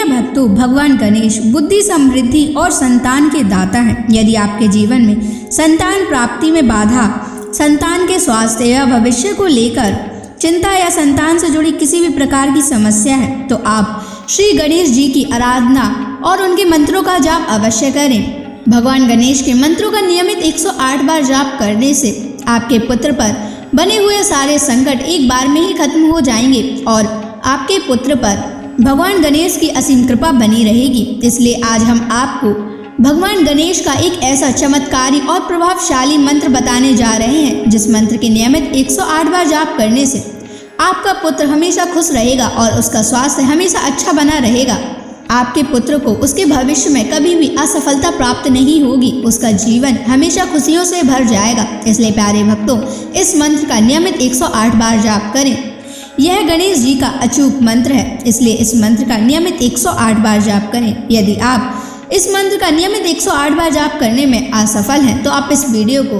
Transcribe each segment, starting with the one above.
भक्तों, भगवान गणेश बुद्धि, समृद्धि और संतान के दाता हैं। यदि आपके जीवन में संतान प्राप्ति में बाधा, संतान के स्वास्थ्य या भविष्य को लेकर चिंता या संतान से जुड़ी किसी भी प्रकार की समस्या है, तो आप श्री गणेश जी की आराधना और उनके मंत्रों का जाप अवश्य करें। भगवान गणेश के मंत्रों का नियमित 108 बार जाप करने से आपके पुत्र पर बने हुए सारे संकट एक बार में ही खत्म हो जाएंगे और आपके पुत्र पर भगवान गणेश की असीम कृपा बनी रहेगी। इसलिए आज हम आपको भगवान गणेश का एक ऐसा चमत्कारी और प्रभावशाली मंत्र बताने जा रहे हैं, जिस मंत्र के नियमित 108 बार जाप करने से आपका पुत्र हमेशा खुश रहेगा और उसका स्वास्थ्य हमेशा अच्छा बना रहेगा। आपके पुत्र को उसके भविष्य में कभी भी असफलता प्राप्त नहीं होगी, उसका जीवन हमेशा खुशियों से भर जाएगा। इसलिए प्यारे भक्तों, इस मंत्र का नियमित 108 बार जाप करें। यह गणेश जी का अचूक मंत्र है, इसलिए इस मंत्र का नियमित 108 बार जाप करें। यदि आप इस मंत्र का नियमित 108 बार जाप करने में असफल हैं, तो आप इस वीडियो को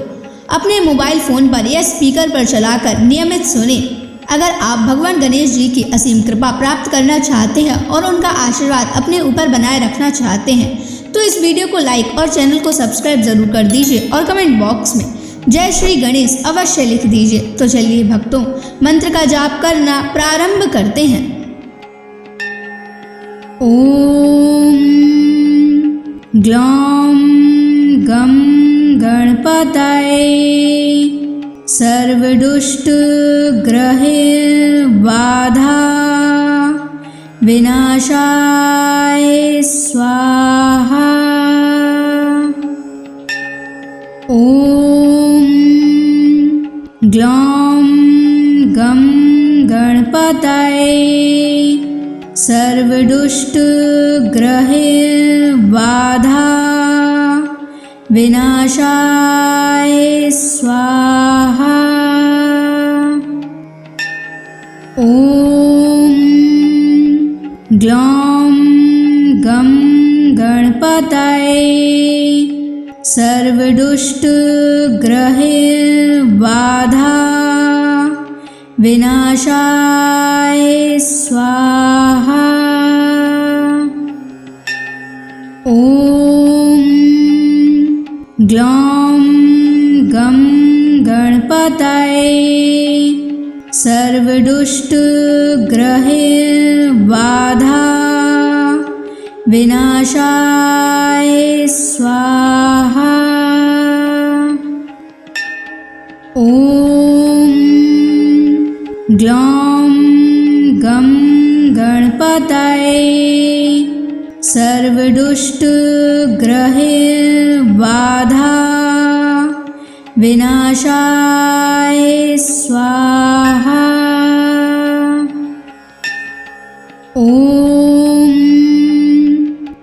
अपने मोबाइल फ़ोन पर या स्पीकर पर चलाकर नियमित सुनें। अगर आप भगवान गणेश जी की असीम कृपा प्राप्त करना चाहते हैं और उनका आशीर्वाद अपने ऊपर बनाए रखना चाहते हैं, तो इस वीडियो को लाइक और चैनल को सब्सक्राइब जरूर कर दीजिए और कमेंट बॉक्स में जय श्री गणेश अवश्य लिख दीजिए। तो चलिए भक्तों, मंत्र का जाप करना प्रारंभ करते हैं। ओम ग्लौम गम गणपतये सर्वदुष्ट ग्रहे बाधा विनाशाय स्वाहा। ओम ग्लौम गम गणपतये सर्वदुष्ट ग्रहे बाधा विनाशाय स्वाहा। ओम ग्लौम गम गणपतये सर्वदुष्ट ग्रहे बाधा विनाशाय स्वाहा। ओम ग्लौम गम गणपतये सर्वदुष्ट ग्रहे बाधा विनाशाय स्वाहा। ओम ग्लौम गम गणपतये सर्वदुष्ट ग्रहे बाधा विनाशाय स्वाहा। ओम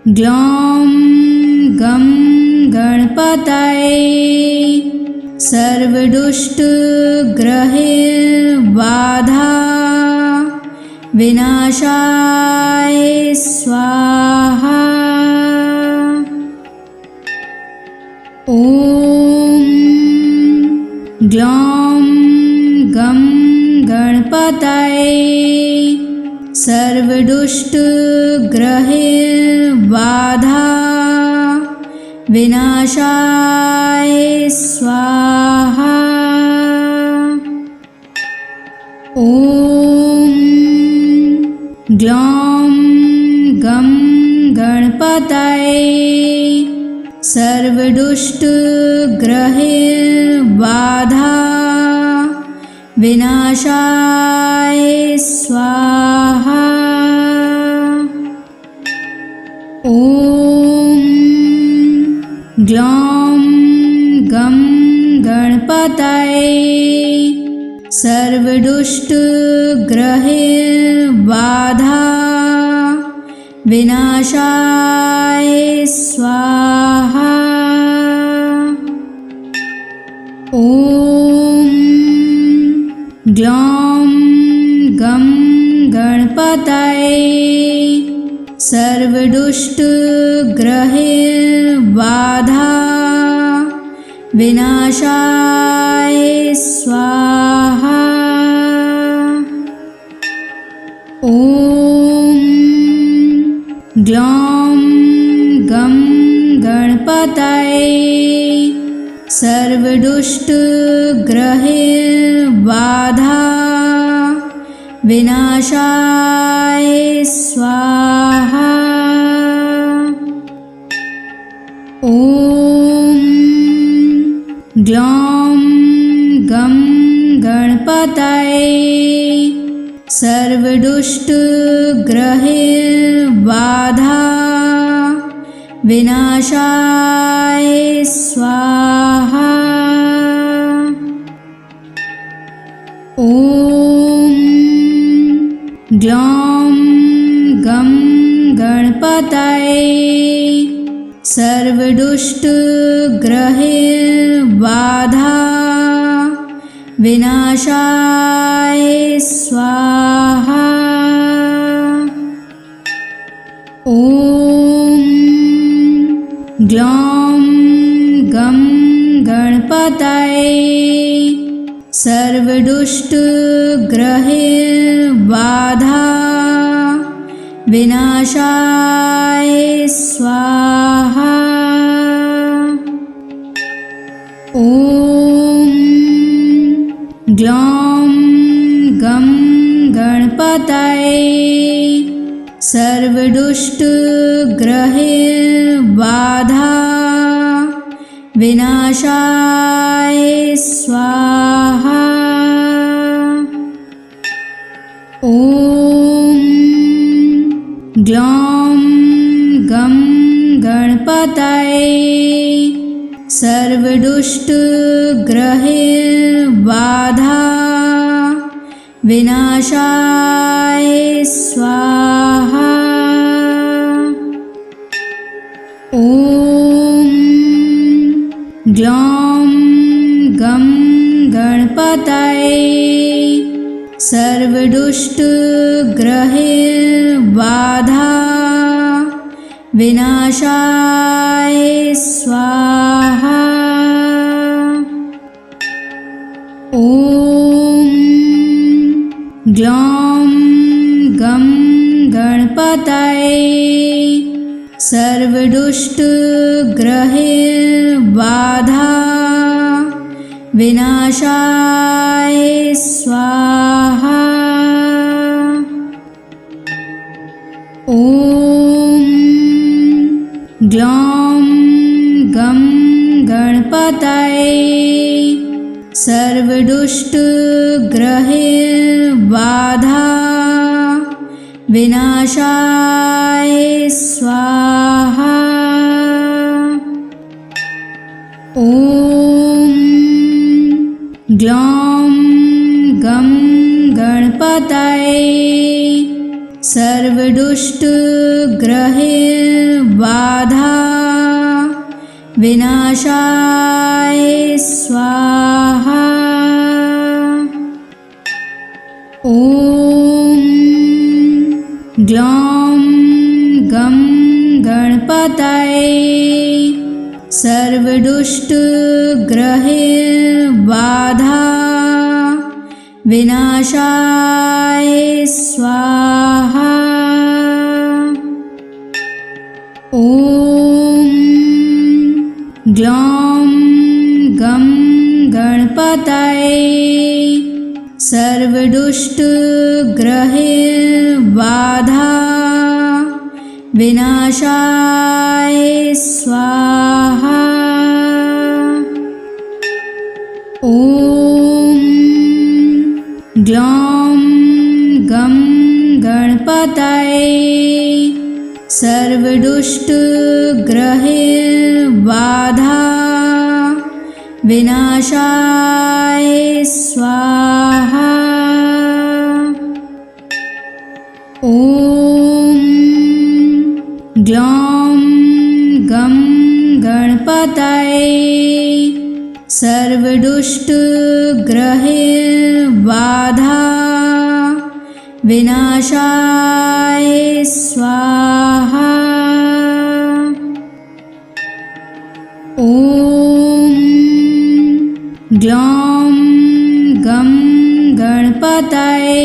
ग्लौम गम गणपतये सर्वदुष्ट ग्रहे बाधा विनाशाय स्वाहा। ओम ग्लौम गम गणपतये सर्वदुष्ट ग्रहे बाधा विनाशाय स्वाहा। ओम ग्लौम गम गणपतये सर्वदुष्ट ग्रहे बाधा विनाशाय स्वाहा। ओम ग्लौम गम गणपतये सर्वदुष्ट ग्रहे बाधा विनाशाय स्वाहा। ओम ग्लौम गम गणपतये सर्वदुष्ट ग्रहे बाधा विनाशाय स्वाहा। ओम ग्लौं गं गणपतये सर्वदुष्टग्रहबाधा विनाशाय स्वाहा। ॐ ग्लौं गं गणपतये सर्वदुष्टग्रहबाधा विनाशाय स्वाहा। ॐ ग्लौं गं गणपतये सर्वदुष्टग्रहबाधा विनाशाय स्वाहा। ॐ ग्लौं गं गणपतये सर्वदुष्टग्रहबाधा विनाशाय स्वाहा। ॐ ग्लौं गं गणपतये सर्वदुष्टग्रहबाधा विनाशाय स्वाहा। ॐ ग्लौं गं गणपतये सर्वदुष्टग्रहबाधा विनाशाय स्वाहा। ॐ ग्लौं गं गणपतये सर्वदुष्टग्रहबाधा विनाशाय स्वाहा। ॐ ग्लौं गं गणपतये सर्वदुष्टग्रहबाधा विनाशाय स्वाहा। ॐ ग्लौं गं गणपतये सर्वदुष्टग्रहबाधा विनाशाय स्वाहा। ॐ ग्लौं गं गणपतये सर्वदुष्टग्रहबाधा विनाशाय स्वाहा। ॐ ग्लौं गं गणपतये सर्वदुष्टग्रहबाधा विनाशाय स्वाहा। ॐ ग्लौं गं गणपतये सर्वदुष्टग्रहबाधा विनाशाय स्वाहा। ॐ ग्लौं गं गणपतये सर्वदुष्टग्रहबाधा विनाशाय स्वाहा। ॐ ग्लौं गं गणपतये सर्वदुष्टग्रहबाधा विनाशाय स्वाहा। ॐ ग्लौं गं गणपतये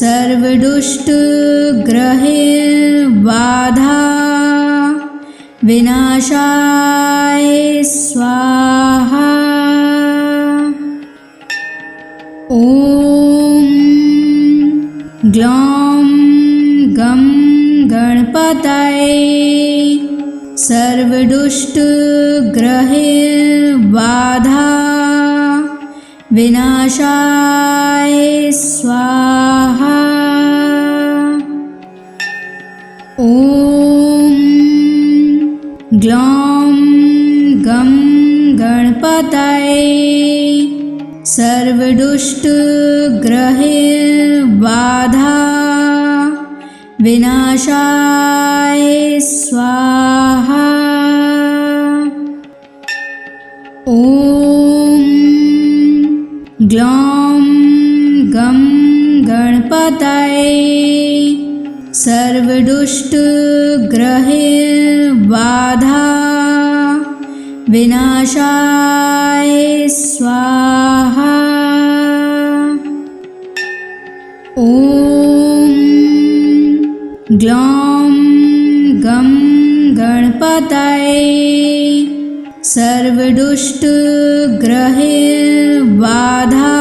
सर्वदुष्टग्रहैर्बाधा विनाशाय स्वाहा। ॐ ग्लौं गं गणपतये सर्वदुष्टग्रहैर्बाधा विनाशाय स्वाहा। ॐ ग्लौं गं गणपतये सर्वदुष्टग्रहैर्बाधा विनाशाय स्वाहा। ॐ ग्लौं गं गणपतये सर्वदुष्टग्रहैर्बाधा विनाशाय स्वाहा। ॐ ग्लौं गं गणपतये सर्वदुष्टग्रहैर्बाधा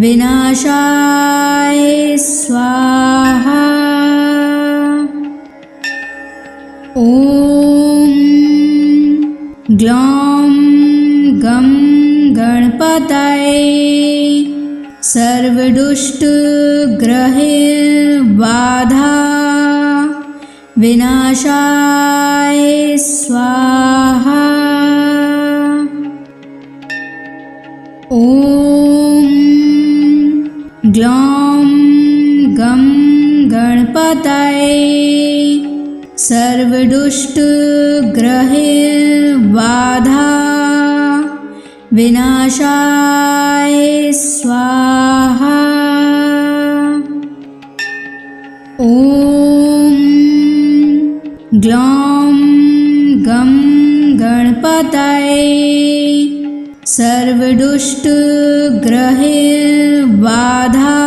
विनाशाय स्वाहा। ॐ ग्लौं गं गणपतये सर्वदुष्टग्रहैर्बाधा विनाशाय स्वाहा। ॐ ग्लौं गं गणपतये सर्वदुष्टग्रहैर्बाधा विनाशाय स्वाहा। ॐ ग्लौं गं गणपतये सर्वदुष्टग्रहैर्बाधा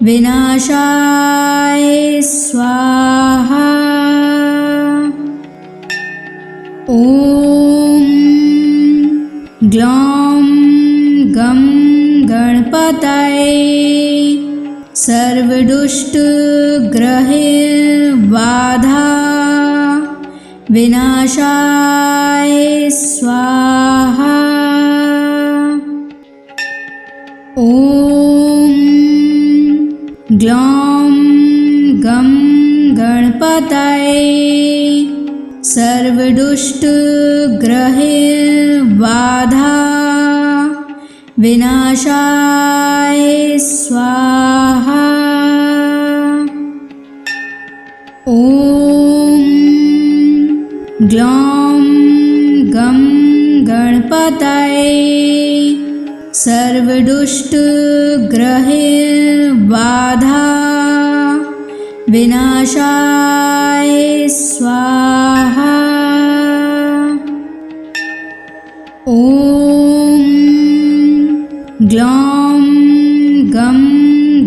विनाशाय स्वाहा। ॐ ग्लौं गं गणपतये सर्वदुष्टग्रहैर्बाधा विनाशाय स्वाहा। ॐ ग्लौं गं गणपतये सर्वदुष्टग्रहैर्बाधा विनाशाय स्वाहा। ॐ ग्लौं गं गणपतये सर्वदुष्टग्रहैर्बाधा विनाशाय स्वाहा। ॐ ग्लौं गं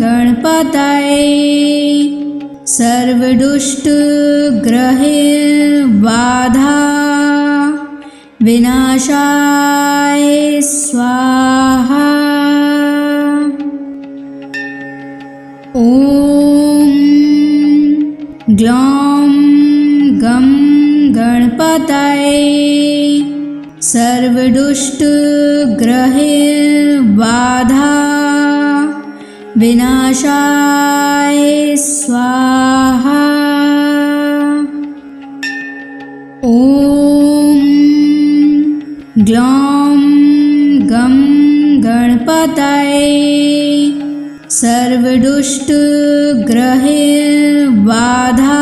गणपतये सर्वदुष्टग्रहैर्बाधा विनाशाय स्वाहा। ॐ ग्लौं गं गणपतये सर्वदुष्टग्रहैर्बाधा विनाशाय स्वाहा। ॐ ग्लौं गं गणपतये सर्वदुष्टग्रहैर्बाधा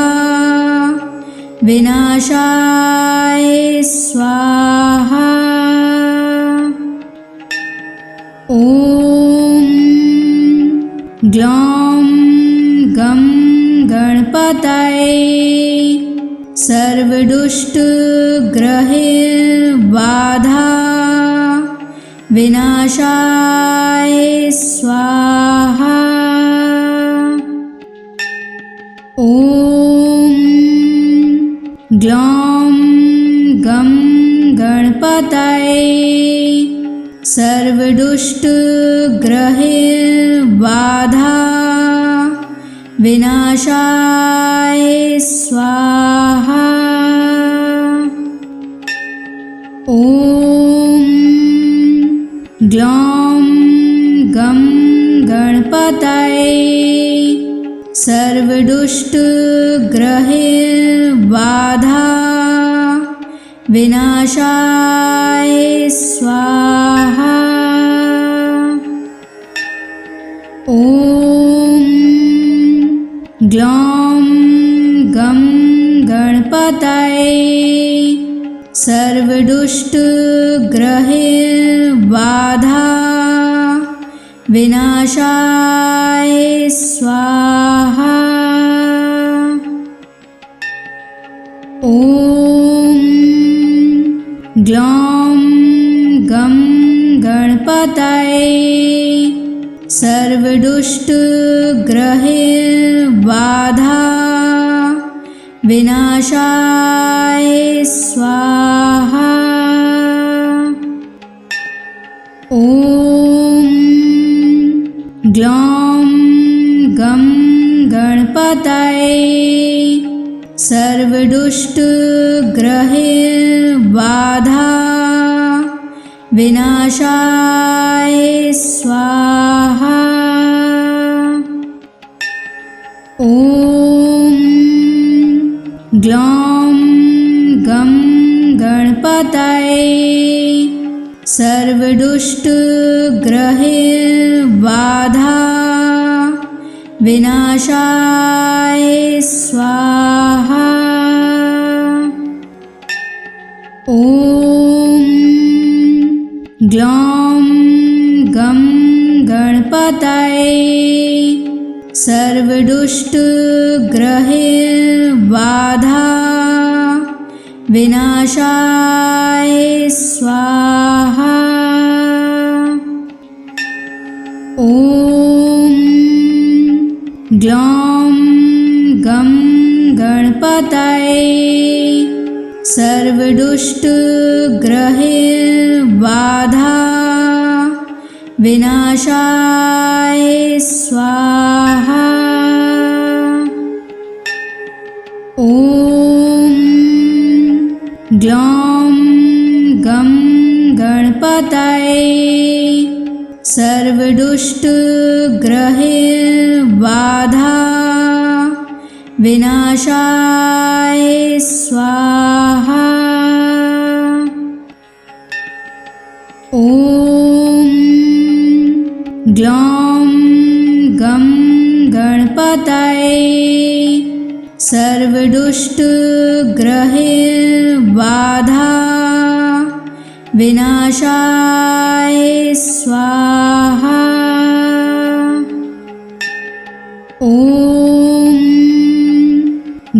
विनाशाय स्वाहा। ॐ ग्लौं गं गणपतये सर्वदुष्टग्रहैर्बाधा विनाशाय स्वाहा। ॐ ग्लौं गं गणपतये सर्वदुष्टग्रहबाधा विनाशाय स्वाहा। ॐ ग्लौं गं गणपतये सर्वदुष्टग्रहबाधा विनाशाय स्वाहा। ॐ ग्लौं गं गणपतये सर्वदुष्टग्रहबाधा विनाशाय स्वाहा। ॐ ग्लौं गं गणपतये सर्वदुष्टग्रहबाधा विनाशाय स्वाहा। ॐ ग्लौं गं गणपतये सर्वदुष्टग्रहबाधा विनाशाय स्वाहा। ॐ ग्लौं गं गणपतये सर्वदुष्टग्रहबाधा विनाशाय स्वाहा। ॐ ग्लौं गं गणपतये सर्वदुष्टग्रहबाधा विनाशाय स्वाहा। ॐ ग्लौं गं गणपतये सर्वदुष्टग्रहबाधा विनाशाय स्वाहा। ॐ ग्लौं गं गणपतये सर्वदुष्टग्रहबाधा विनाशाय स्वाहा। ॐ ग्लौं गं गणपतये सर्वदुष्टग्रहबाधा विनाशाय स्वाहा। ॐ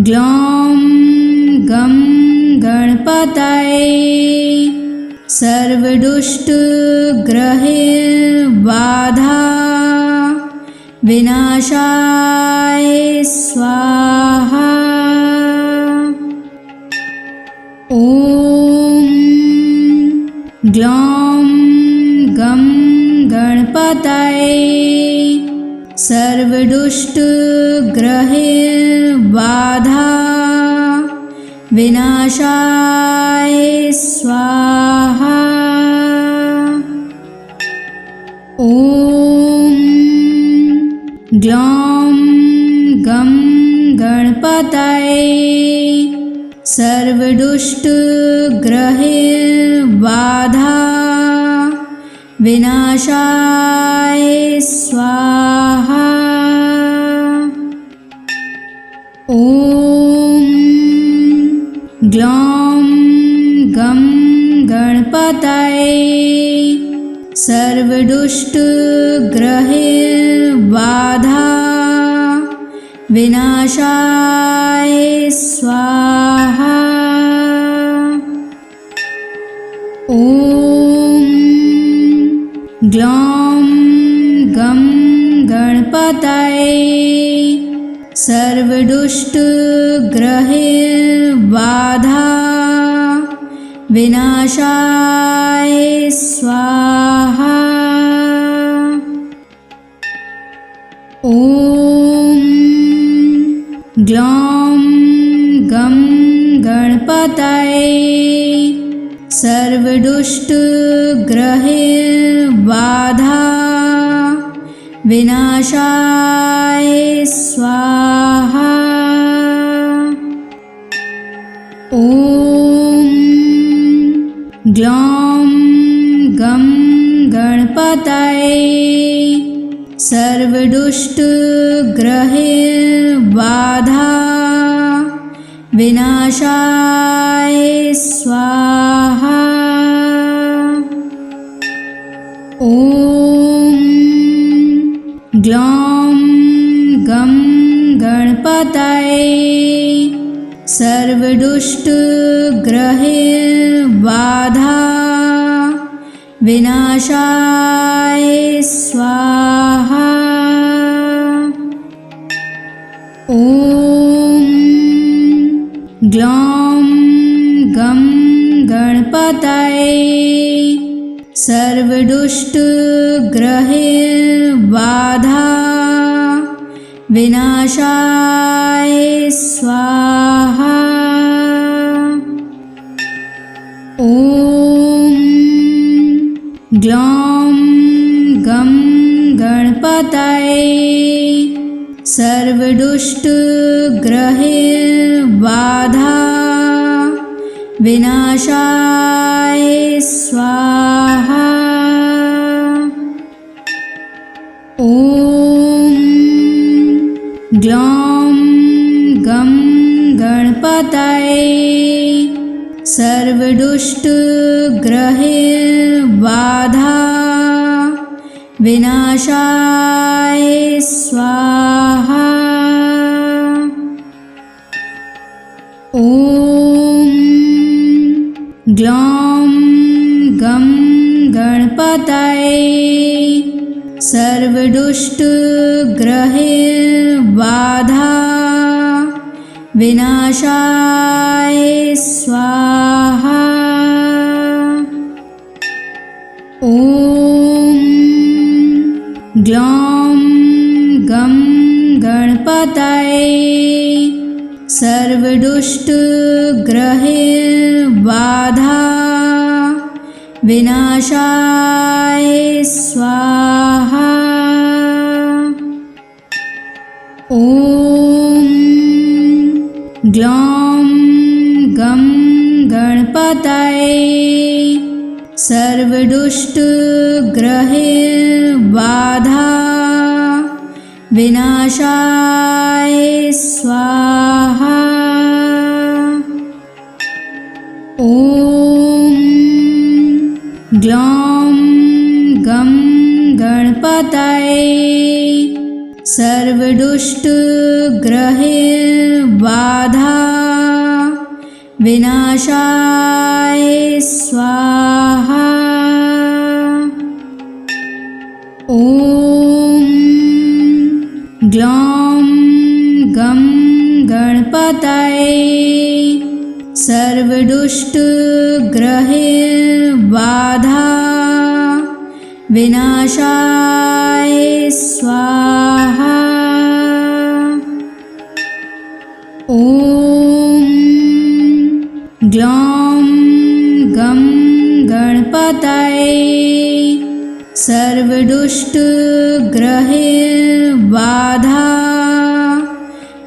ग्लौं गं गणपतये सर्वदुष्टग्रहबाधा विनाशाय स्वाहा। ॐ ग्लौं गं गणपतये सर्वदुष्टग्रहबाधा विनाशाय स्वाहा। ॐ ग्लौं गं गणपतये सर्वदुष्टग्रहबाधा विनाशाय स्वाहा। ॐ ग्लौं गं गणपतये सर्वदुष्टग्रहबाधा विनाशाय स्वाहा। ॐ ग्लौं गं गणपतये सर्वदुष्टग्रहबाधा विनाशाय स्वाहा। ॐ ग्लौं गं गणपतये सर्वदुष्टग्रहबाधा विनाशाय स्वाहा। ॐ ग्लौं गं गणपतये सर्वदुष्टग्रहबाधा विनाशाय स्वाहा। ॐ ग्लौं गं गणपतये सर्वदुष्टग्रहबाधा विनाशाय स्वाहा। ॐ ग्लौं गं गणपतये सर्वदुष्टग्रहबाधा विनाशाय स्वाहा। ॐ ग्लौं गं गणपतये सर्वदुष्टग्रहबाधा विनाशाय स्वाहा। ॐ ग्लौं गं गणपतये सर्वदुष्टग्रहबाधा विनाशाय स्वाहा। ॐ ग्लौं गं गणपतये सर्वदुष्टग्रहबाधा विनाशाय स्वाहा। ॐ ग्लौं गं गणपतये सर्वदुष्टग्रहबाधा विनाशाय स्वाहा। ॐ ग्लौं गं गणपतये सर्वदुष्टग्रहबाधा विनाशाय स्वाहा। ॐ ग्लौं गं गणपतये सर्वदुष्टग्रहबाधा विनाशाय स्वाहा। ॐ ग्लौं गं गणपतये सर्वदुष्टग्रहबाधा विनाशाय स्वाहा। ॐ ग्लौं गं गणपतये सर्वदुष्टग्रहबाधा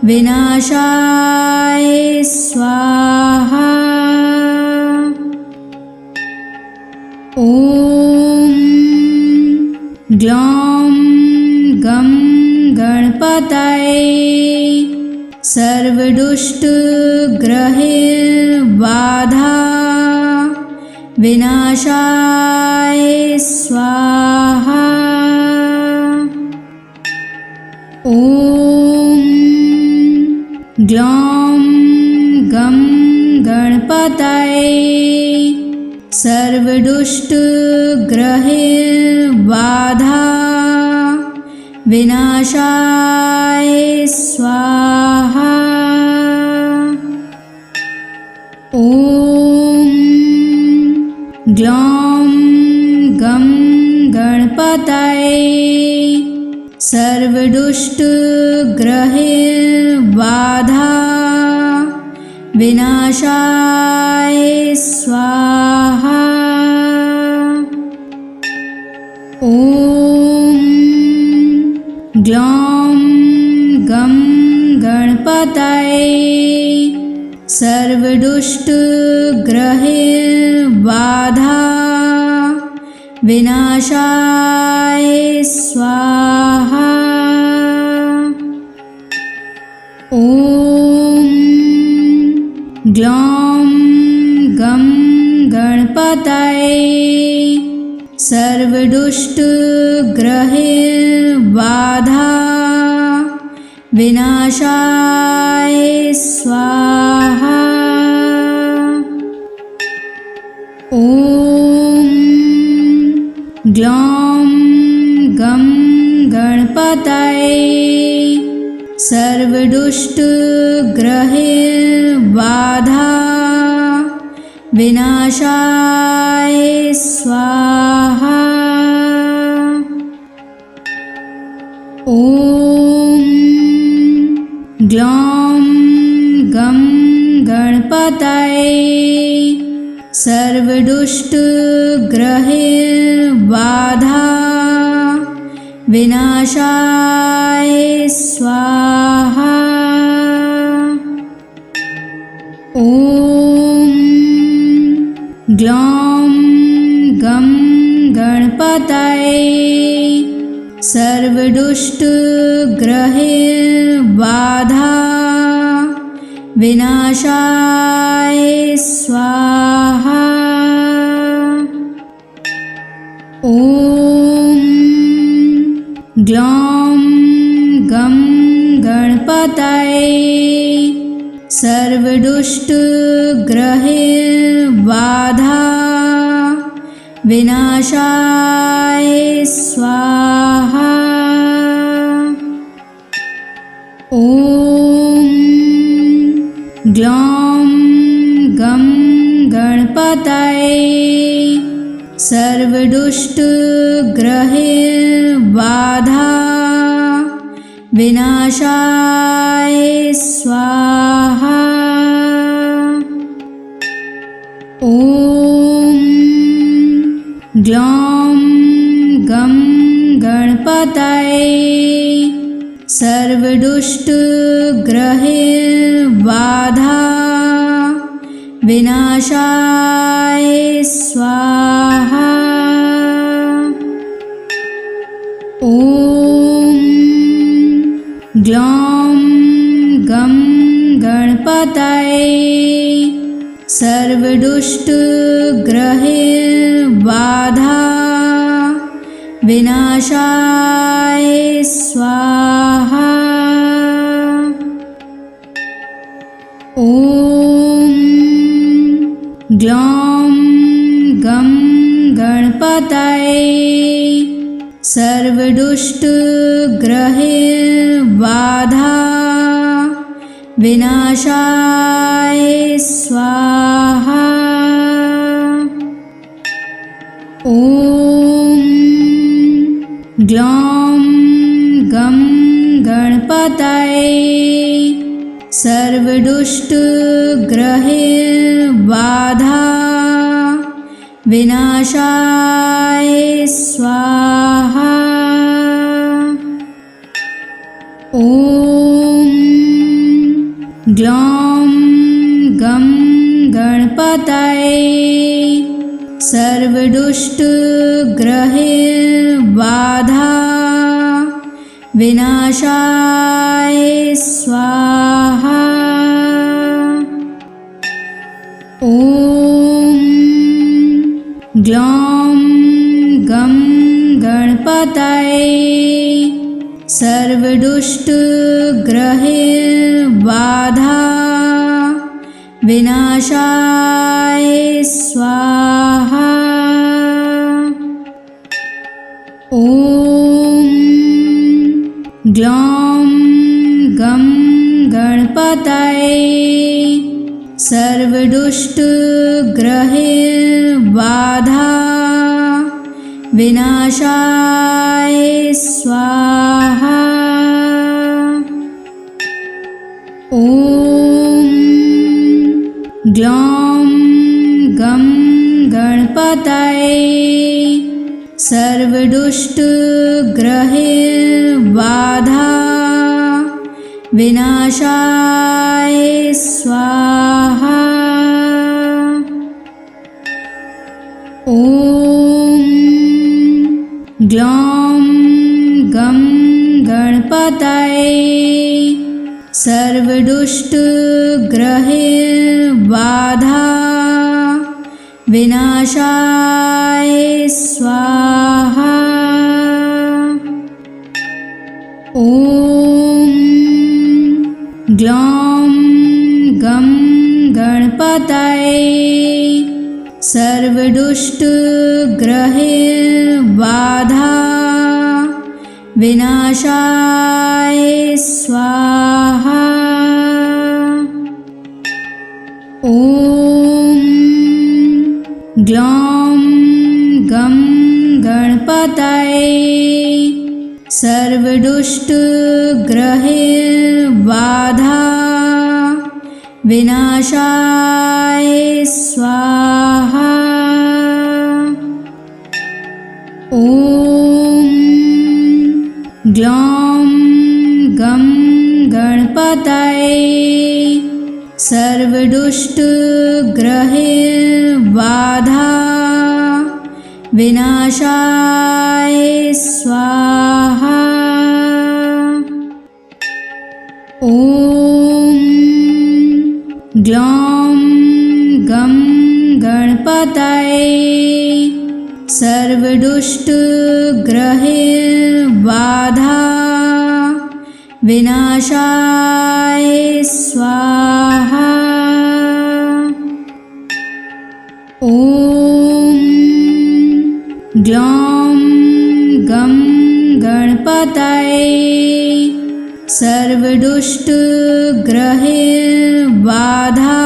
विनाशाय स्वाहा। ॐ ग्लौं गं गणपतये सर्वदुष्टग्रहबाधा विनाशाय स्वाहा। ॐ ग्लौं गं गणपतये सर्व सर्वदुष्टग्रहैर्बाधा विनाशाय स्वाहा। ॐ ग्लौं गं गणपतये सर्वदुष्टग्रहैर्बाधा विनाशाय स्वाहा। ॐ ग्लौं गं गणपतये सर्वदुष्टग्रहैर्बाधा विनाशाय स्वाहा। ॐ ग्लौं गं गणपतये सर्वदुष्टग्रहैर्बाधा विनाशाय स्वाहा। ॐ ग्लौं गं गणपतये सर्वदुष्टग्रहैर्बाधा विनाशाय स्वाहा। ॐ ग्लौं गं गणपतये सर्वदुष्टग्रहैर्बाधा विनाशाय स्वाहा। ॐ ग्लौं गं गणपतये सर्वदुष्टग्रहैर्बाधा विनाशाय स्वाहा। ॐ ग्लौं गं गणपतये सर्वदुष्टग्रहैर्बाधा विनाशाय स्वाहा। ॐ ग्लौं गं गणपतये सर्वदुष्टग्रहैर्बाधा विनाशाय स्वाहा। ॐ ग्लौं गं गणपतये सर्वदुष्टग्रहैर्बाधा विनाशाय स्वाहा। ॐ ग्लौं गं गणपतये सर्वदुष्टग्रहैर्बाधा विनाशाय स्वाहा। ॐ ग्लौं गं गणपतये सर्वदुष्टग्रहैर्बाधा विनाशाय स्वाहा। ॐ ग्लौं गं गणपतये सर्वदुष्टग्रहैर्बाधा विनाशाय स्वाहा। ॐ ग्लौं गं गणपतये सर्वदुष्टग्रहैर्बाधा विनाशाय स्वाहा। ॐ ग्लौं गं गणपतये सर्वदुष्टग्रहैर्बाधा विनाशाय स्वाहा। ग्लौं गं गणपतये सर्वदुष्टग्रहबाधा विनाशाय स्वाहा। ॐ ग्लौं गं गणपतये सर्वदुष्टग्रहबाधा विनाशाय स्वाहा। ॐ ग्लौं गं गणपतये सर्वदुष्टग्रहबाधा विनाशाय स्वाहा। ॐ ग्लौं गं गणपतये सर्वदुष्टग्रहबाधा विनाशाय स्वाहा। ॐ ग्लौं गं गणपतये सर्वदुष्टग्रहबाधा विनाशाय स्वाहा। ॐ ग्लौं गं गणपतये सर्वदुष्टग्रहबाधा विनाशाय स्वाहा। ॐ ग्लौं गं गणपतये सर्वदुष्टग्रहबाधा विनाशाय स्वाहा। ॐ ग्लौं गं गणपतये सर्वदुष्टग्रहबाधा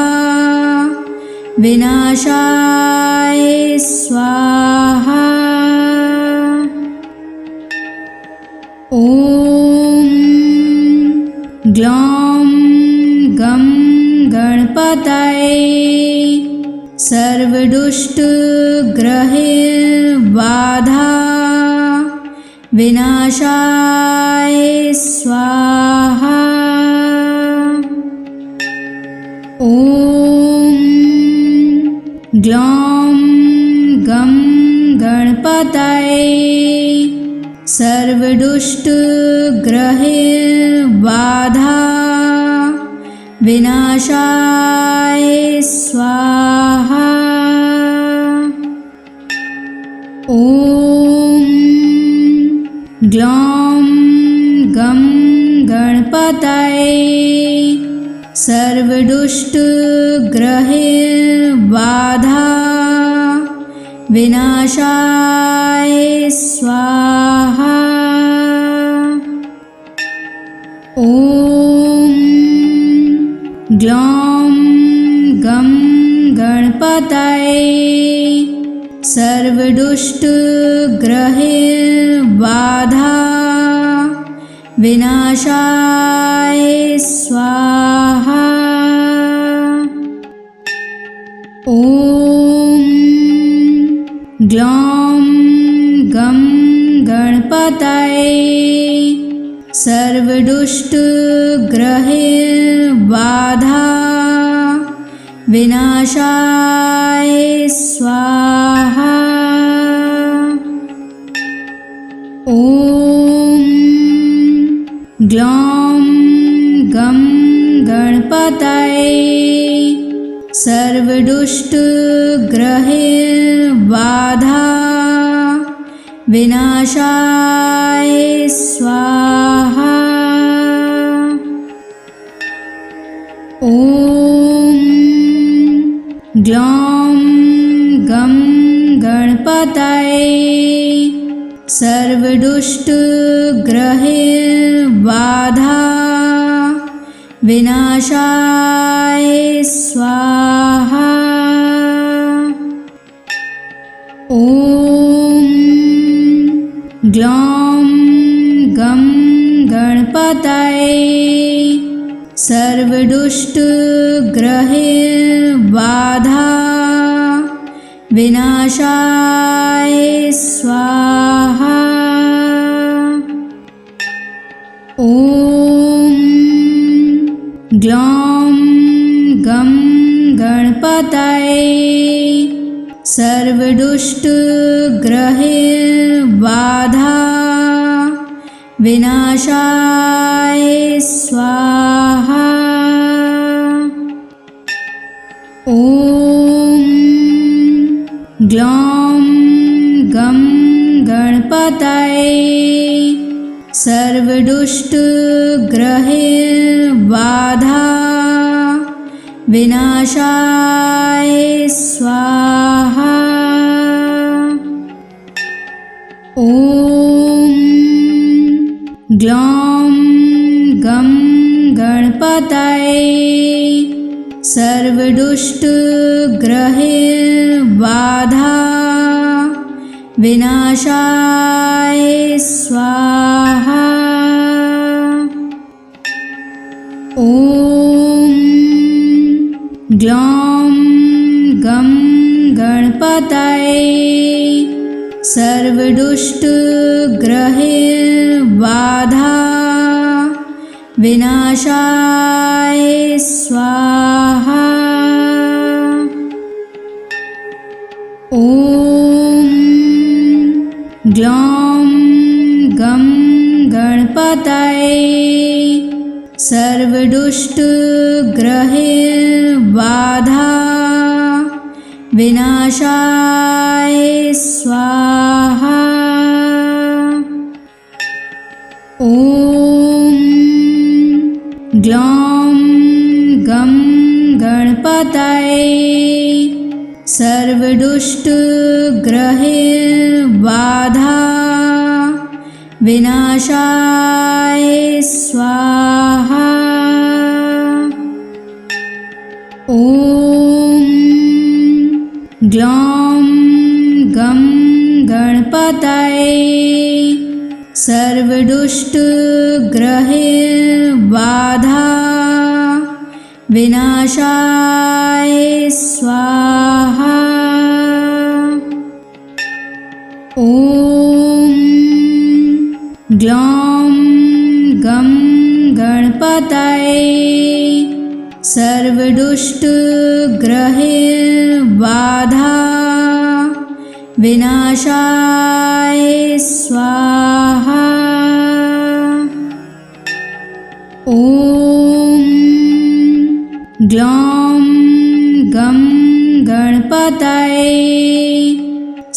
विनाशाय स्वाहा। ॐ ग्लौं गं गणपतये सर्वदुष्टग्रहबाधा विनाशाय स्वाहा। ॐ ग्लौं गं गणपतये सर्वदुष्टग्रहबाधा विनाशाय स्वाहा। ॐ ग्लौं गं गणपतये सर्वदुष्टग्रहबाधा विनाशाय स्वाहा। ॐ ग्लौं गं गणपतये सर्वदुष्टग्रहबाधा विनाशाय स्वाहा। ॐ ग्लौं गं गणपतये सर्वदुष्टग्रहबाधा विनाशाय स्वाहा। ॐ ग्लौं गं गणपतये सर्वदुष्टग्रहबाधा विनाशाय स्वाहा। ॐ ग्लौं गं गणपतये सर्वदुष्टग्रहैर्बाधा विनाशाय स्वाहा। ॐ ग्लौं गं गणपतये सर्वदुष्टग्रहैर्बाधा विनाशाय स्वाहा। ॐ ग्लौं गं गणपतये सर्वदुष्टग्रहैर्बाधा विनाशाय स्वाहा। ॐ ग्लौं गं गणपतये सर्वदुष्टग्रहैर्बाधा विनाशाय स्वाहा। ॐ ग्लौं गं गणपतये सर्वदुष्टग्रहैर्बाधा विनाशाय स्वाहा। ॐ ग्लौं गं गणपतये सर्वदुष्टग्रहैर्बाधा विनाशाय स्वाहा। ॐ ग्लौं गं गणपतये सर्वदुष्टग्रहैर्बाधा विनाशाय स्वाहा। ॐ ग्लौं गं गणपतये सर्वदुष्टग्रहैर्बाधा विनाशाय स्वाहा। ॐ ग्लौं गं गणपतये सर्वदुष्टग्रहैर्बाधा विनाशाय स्वाहा। ॐ ग्लौं गं गणपतये सर्वदुष्टग्रहैर्बाधा विनाशाय स्वाहा। ॐ ग्लौं गं गणपतये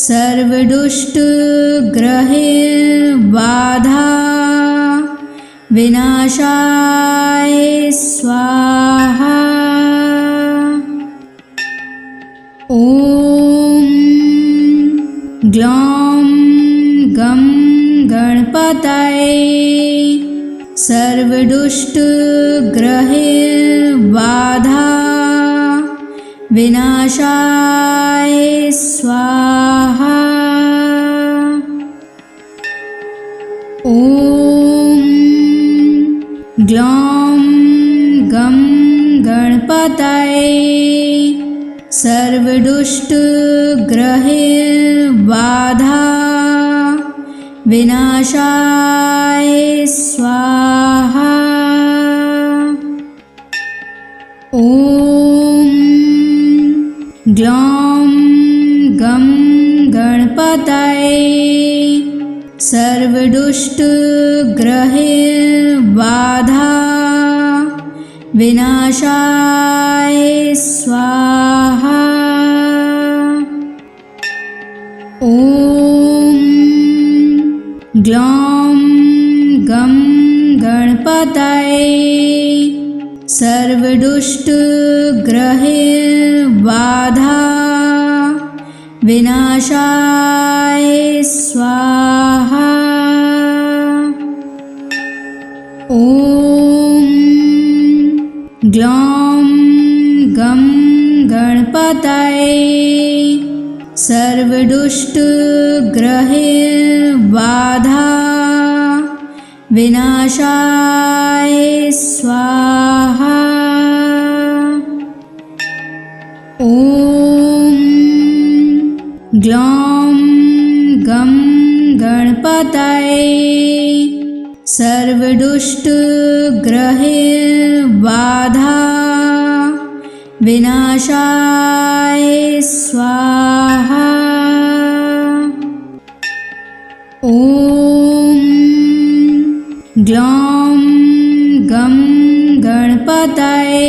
सर्वदुष्टग्रहैर्बाधा विनाशाय स्वाहा। ॐ ग्लौं गं गणपतये सर्वदुष्टग्रहैर्बाधा विनाशाय स्वाहा। ॐ ग्लौं गं गणपतये सर्वदुष्टग्रहैर्बाधा विनाशाय स्वाहा। ॐ ग्लौं गं गणपतये सर्वदुष्टग्रहैर्बाधा विनाशाय स्वाहा। ॐ ग्लौं गं गणपतये सर्वदुष्टग्रहैर्बाधा विनाशाय स्वाहा। ग्लौं गं गणपतये सर्वदुष्टग्रहबाधा विनाशाय स्वाहा। ॐ ग्लौं गं गणपतये सर्वदुष्टग्रहबाधा विनाशाय स्वाहा। ॐ ग्लौं गं गणपतये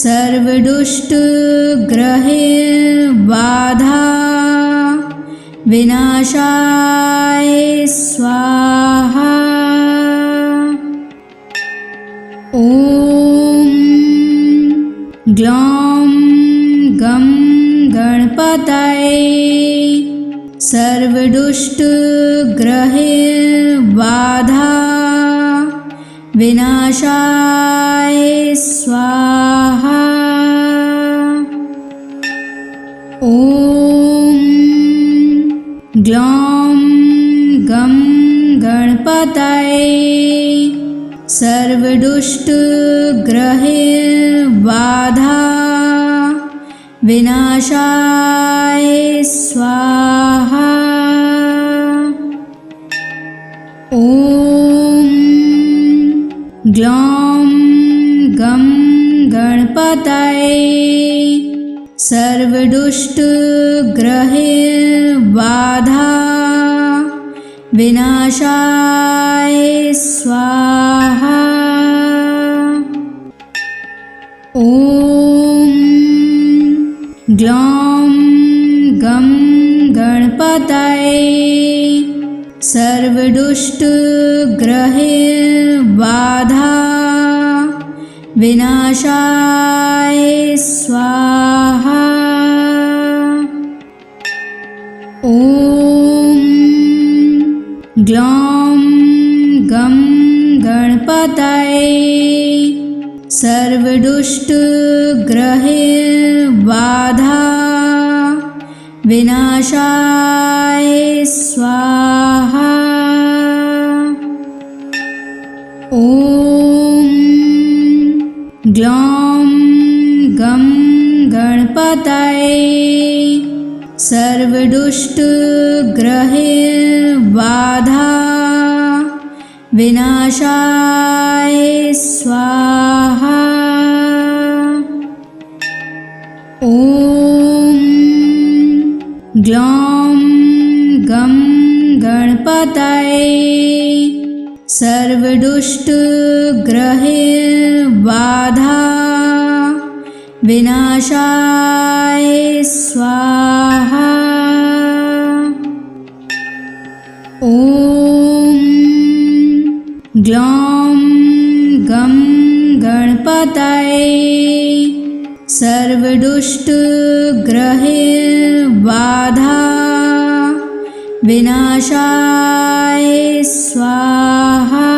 सर्वदुष्टग्रहबाधा विनाशाय स्वाहा। ॐ ग्लौं गं गणपतये सर्वदुष्टग्रहबाधा विनाशाय स्वाहा। ॐ ग्लौं गं गणपतये सर्वदुष्टग्रहबाधा विनाशाय स्वाहा। ॐ ग्लौं गं गणपतये सर्वदुष्टग्रहबाधा विनाशाय स्वाहा। ॐ ग्लौं गं गणपतये सर्वदुष्टग्रहबाधा विनाशाय स्वाहा। ॐ ग्लौं गं गणपतये सर्वदुष्टग्रहबाधा विनाशाय स्वाहा। ॐ ग्लौं गं गणपतये सर्वदुष्टग्रहबाधा विनाशाय स्वाहा। ॐ ग्लौं गं गणपतये सर्वदुष्टग्रहबाधा विनाशाय स्वाहा। ॐ ग्लौं गं गणपतये सर्वदुष्टग्रहबाधा विनाशाय स्वाहा।